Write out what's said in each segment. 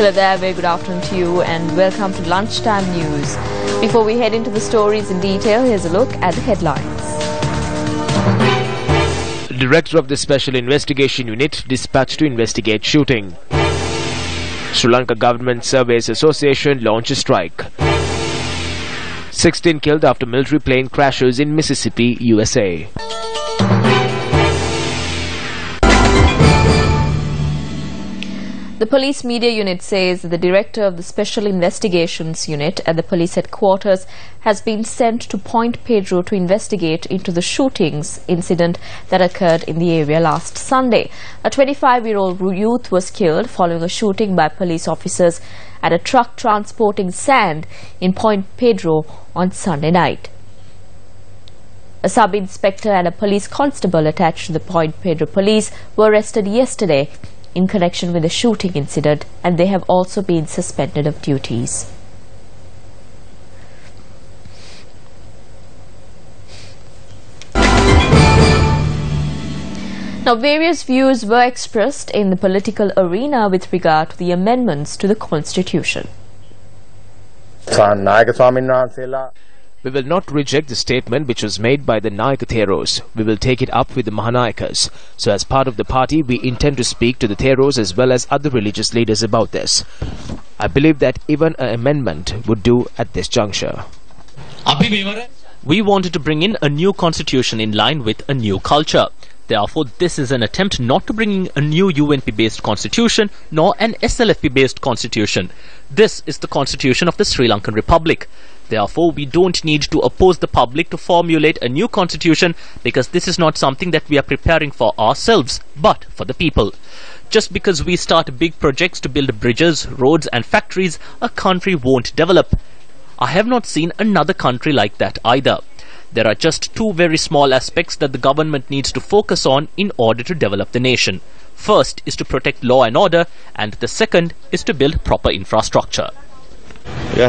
Hello there, very good afternoon to you and welcome to Lunchtime News. Before we head into the stories in detail, here's a look at the headlines. The director of the Special Investigation Unit dispatched to investigate shooting. Sri Lanka Government Surveys Association launches strike. 16 killed after military plane crashes in Mississippi, USA. The police media unit says that the director of the Special Investigations Unit at the police headquarters has been sent to Point Pedro to investigate into the shootings incident that occurred in the area last Sunday. A 25-year-old youth was killed following a shooting by police officers at a truck transporting sand in Point Pedro on Sunday night. A sub-inspector and a police constable attached to the Point Pedro police were arrested yesterday in connection with the shooting incident, and they have also been suspended of duties. Now, various views were expressed in the political arena with regard to the amendments to the Constitution. We will not reject the statement which was made by the Nayaka. We will take it up with the Mahanayakas. So as part of the party, we intend to speak to the Theros as well as other religious leaders about this. I believe that even an amendment would do at this juncture. We wanted to bring in a new constitution in line with a new culture. Therefore, this is an attempt not to bring in a new UNP-based constitution nor an SLFP-based constitution. This is the constitution of the Sri Lankan Republic. Therefore, we don't need to oppose the public to formulate a new constitution because this is not something that we are preparing for ourselves, but for the people. Just because we start big projects to build bridges, roads and factories, a country won't develop. I have not seen another country like that either. There are just two very small aspects that the government needs to focus on in order to develop the nation. First is to protect law and order, and the second is to build proper infrastructure. I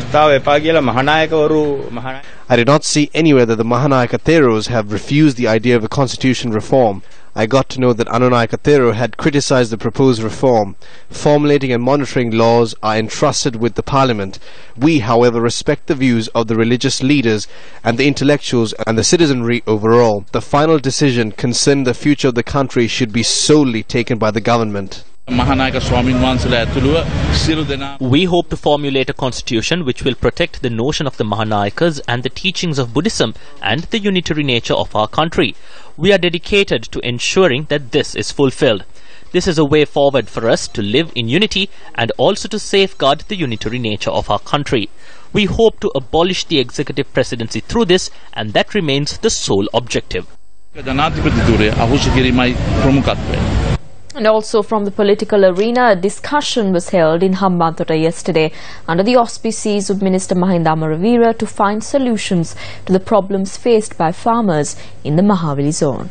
did not see anywhere that the Mahanayaka Theros have refused the idea of a constitution reform. I got to know that Anunayaka Thero had criticized the proposed reform. Formulating and monitoring laws are entrusted with the parliament. We, however, respect the views of the religious leaders and the intellectuals and the citizenry overall. The final decision concerning the future of the country should be solely taken by the government. We hope to formulate a constitution which will protect the notion of the Mahanayakas and the teachings of Buddhism and the unitary nature of our country. We are dedicated to ensuring that this is fulfilled. This is a way forward for us to live in unity and also to safeguard the unitary nature of our country. We hope to abolish the executive presidency through this, and that remains the sole objective. And also from the political arena, a discussion was held in Hambantota yesterday under the auspices of Minister Mahinda Amaravira to find solutions to the problems faced by farmers in the Mahaweli zone.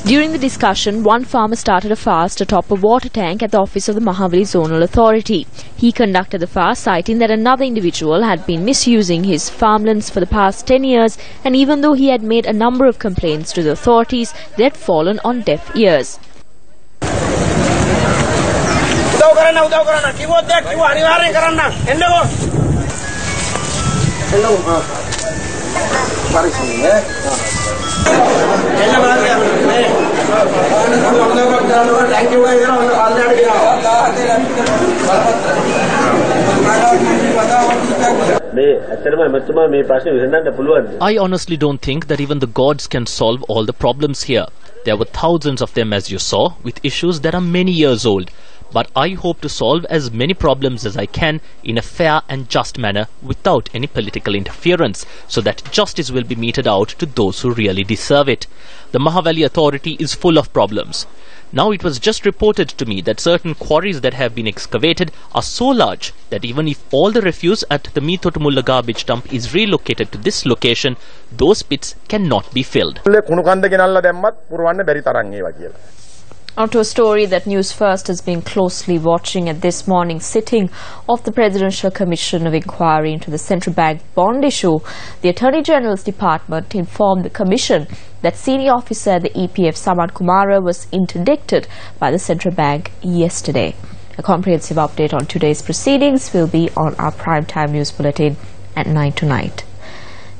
During the discussion, one farmer started a fast atop a water tank at the office of the Mahaweli Zonal Authority. He conducted the fast, citing that another individual had been misusing his farmlands for the past 10 years, and even though he had made a number of complaints to the authorities, they had fallen on deaf ears. I honestly don't think that even the gods can solve all the problems here. There were thousands of them, as you saw, with issues that are many years old. But I hope to solve as many problems as I can in a fair and just manner without any political interference, so that justice will be meted out to those who really deserve it. The Mahaweli Authority is full of problems. Now, it was just reported to me that certain quarries that have been excavated are so large that even if all the refuse at the Mitotumulla garbage dump is relocated to this location, those pits cannot be filled. On to a story that Newsfirst has been closely watching at this morning's sitting of the Presidential Commission of Inquiry into the Central Bank bond issue. The Attorney General's Department informed the Commission that senior officer at the EPF Saman Kumara was interdicted by the Central Bank yesterday. A comprehensive update on today's proceedings will be on our primetime news bulletin at 9 tonight.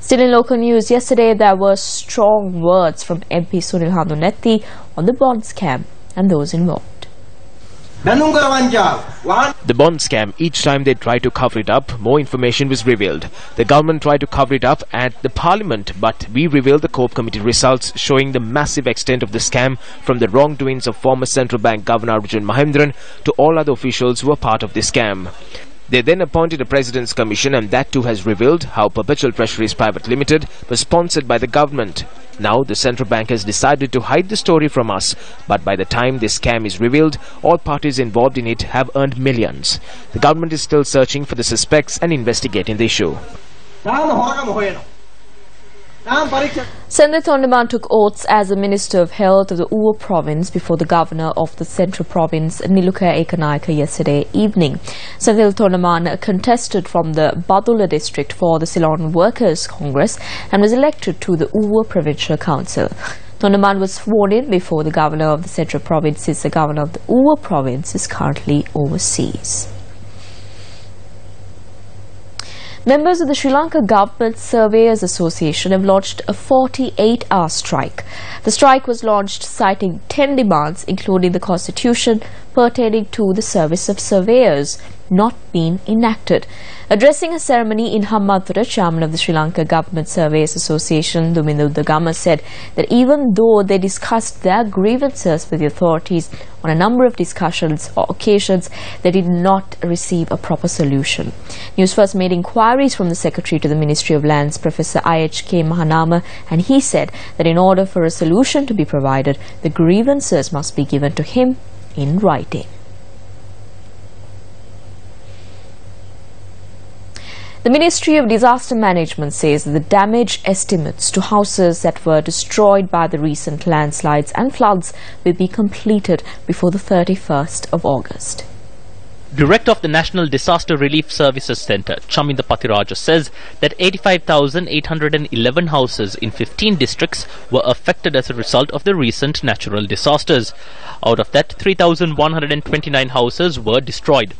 Still in local news, yesterday there were strong words from MP Sunil Handunetti on the bond scam and those involved. The bond scam, each time they tried to cover it up, more information was revealed. The government tried to cover it up at the parliament, but we revealed the COPE committee results showing the massive extent of the scam, from the wrongdoings of former central bank governor Arjun Mahendran to all other officials who were part of the scam. They then appointed a President's Commission, and that too has revealed how Perpetual Treasuries Private Limited was sponsored by the government. Now the central bank has decided to hide the story from us, but by the time this scam is revealed, all parties involved in it have earned millions. The government is still searching for the suspects and investigating the issue. Sendil Thondaman took oaths as the Minister of Health of the Uva province before the Governor of the Central Province, Nilukaya Ekanayake, yesterday evening. Sendil Thondaman contested from the Badula district for the Ceylon Workers' Congress and was elected to the Uva Provincial Council. Thondaman was sworn in before the Governor of the Central Province, since the Governor of the Uva province is currently overseas. Members of the Sri Lanka Government Surveyors Association have launched a 48-hour strike. The strike was launched citing 10 demands, including the constitution pertaining to the service of surveyors not being enacted. Addressing a ceremony in Hambantota, chairman of the Sri Lanka Government Surveyors Association, Dumindu Dagama, said that even though they discussed their grievances with the authorities on a number of discussions or occasions, they did not receive a proper solution. Newsfirst made inquiries from the Secretary to the Ministry of Lands, Professor IHK Mahanama, and he said that in order for a solution to be provided, the grievances must be given to him in writing. The Ministry of Disaster Management says that the damage estimates to houses that were destroyed by the recent landslides and floods will be completed before the 31st of August. Director of the National Disaster Relief Services Centre, Chaminda Pathiraja, says that 85,811 houses in 15 districts were affected as a result of the recent natural disasters. Out of that, 3,129 houses were destroyed.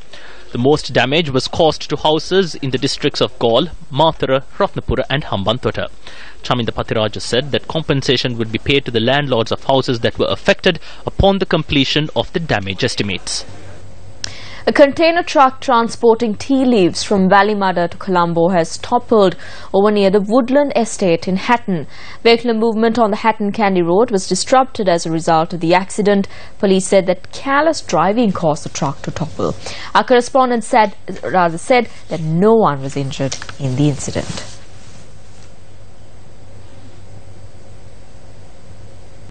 The most damage was caused to houses in the districts of Gaul, Mathura, Ratnapura and Hambantota. Chaminda Pathiraja said that compensation would be paid to the landlords of houses that were affected upon the completion of the damage estimates. A container truck transporting tea leaves from Vallimada to Colombo has toppled over near the Woodland Estate in Hatton. Vehicular movement on the Hatton-Kandy Road was disrupted as a result of the accident. Police said that careless driving caused the truck to topple. Our correspondent said that no one was injured in the incident.